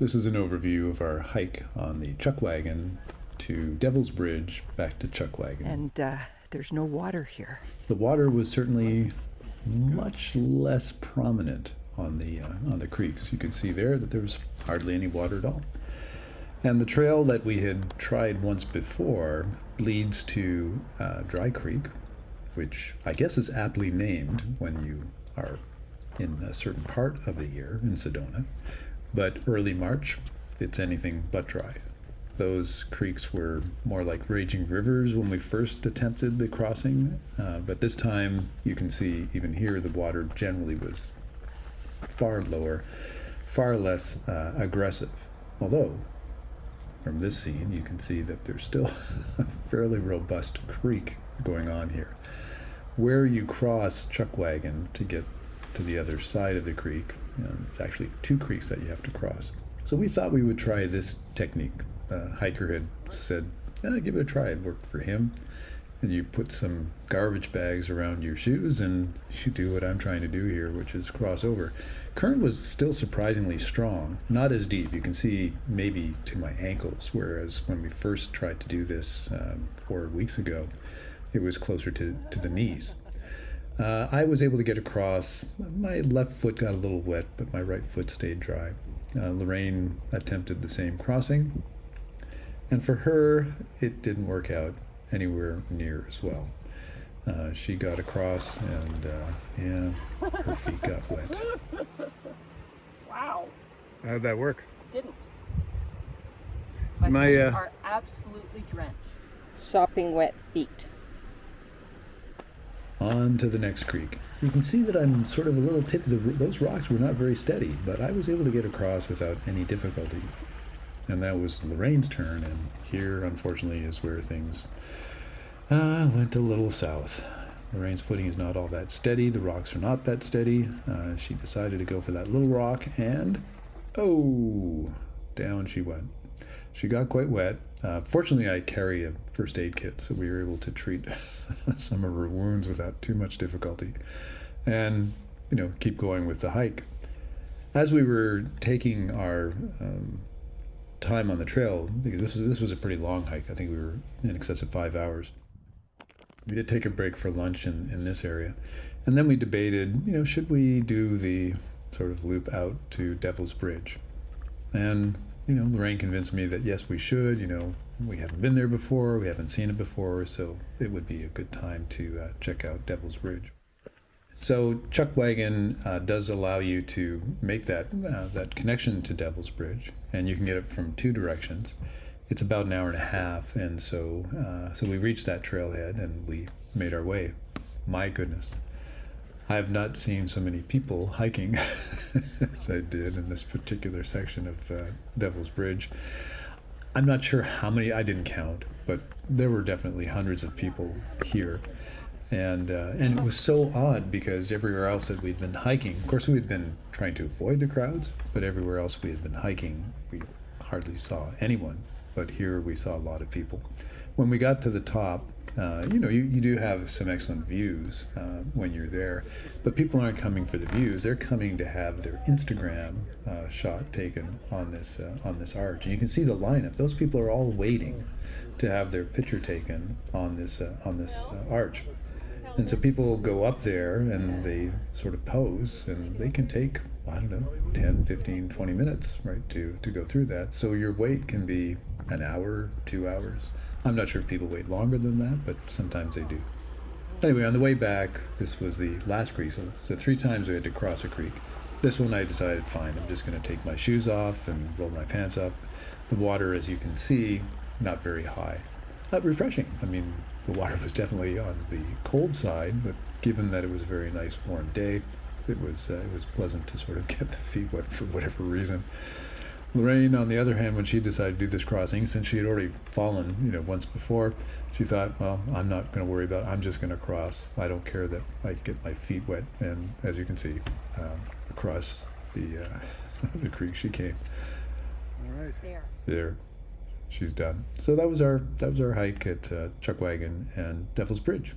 This is an overview of our hike on the Chuck Wagon to Devil's Bridge back to Chuck Wagon. And there's no water here. The water was certainly much less prominent on the creeks. You can see there that there was hardly any water at all. And the trail that we had tried once before leads to Dry Creek, which I guess is aptly named when you are in a certain part of the year in Sedona. But early March, it's anything but dry. Those creeks were more like raging rivers when we first attempted the crossing, but this time you can see even here the water generally was far lower, far less aggressive. Although from this scene you can see that there's still a fairly robust creek going on here. Where you cross Chuck Wagon to get to the other side of the creek, it's actually two creeks that you have to cross. So we thought we would try this technique. Hiker had said, give it a try. It worked for him. And you put some garbage bags around your shoes and you do what I'm trying to do here, which is cross over. Current was still surprisingly strong, not as deep. You can see maybe to my ankles, whereas when we first tried to do this 4 weeks ago, it was closer to the knees. I was able to get across. My left foot got a little wet, but my right foot stayed dry. Lorraine attempted the same crossing, and for her, it didn't work out anywhere near as well. She got across, and her feet got wet. Wow. How'd that work? Didn't. So My feet are absolutely drenched. Sopping wet feet. On to the next creek. You can see that I'm sort of a little tippy. Those rocks were not very steady, but I was able to get across without any difficulty. And that was Lorraine's turn, and here, unfortunately, is where things went a little south. Lorraine's footing is not all that steady. The rocks are not that steady. She decided to go for that little rock, and down she went. She got quite wet. Fortunately, I carry a first aid kit, so we were able to treat some of her wounds without too much difficulty, and keep going with the hike. As we were taking our time on the trail, because this was a pretty long hike. I think we were in excess of 5 hours. We did take a break for lunch in this area, and then we debated, should we do the sort of loop out to Devil's Bridge? And Lorraine convinced me that yes, we should. We haven't been there before, we haven't seen it before, so it would be a good time to check out Devil's Bridge. So Chuck Wagon does allow you to make that connection to Devil's Bridge, and you can get it from two directions. It's about an hour and a half, and so we reached that trailhead and we made our way. My goodness, I have not seen so many people hiking as I did in this particular section of Devil's Bridge. I'm not sure how many, I didn't count, but there were definitely hundreds of people here. And it was so odd because everywhere else that we'd been hiking, of course we'd been trying to avoid the crowds, but everywhere else we had been hiking, we hardly saw anyone. But here we saw a lot of people. When we got to the top, you do have some excellent views when you're there, but people aren't coming for the views. They're coming to have their Instagram shot taken on this arch. And you can see the lineup. Those people are all waiting to have their picture taken on this arch. And so people go up there and they sort of pose, and they can take, 10, 15, 20 minutes, right, to go through that. So your wait can be an hour, 2 hours. I'm not sure if people wait longer than that, but sometimes they do. Anyway, on the way back, this was the last creek, so 3 times we had to cross a creek. This one I decided, fine, I'm just going to take my shoes off and roll my pants up. The water, as you can see, not very high. Not refreshing. I mean, the water was definitely on the cold side, but given that it was a very nice warm day, it was pleasant to sort of get the feet wet for whatever reason. Lorraine, on the other hand, when she decided to do this crossing, since she had already fallen, once before, she thought, well, I'm not going to worry about it. I'm just going to cross. I don't care that I get my feet wet. And as you can see, across the the creek she came. All right. There, she's done. So that was our hike at Chuck Wagon and Devil's Bridge.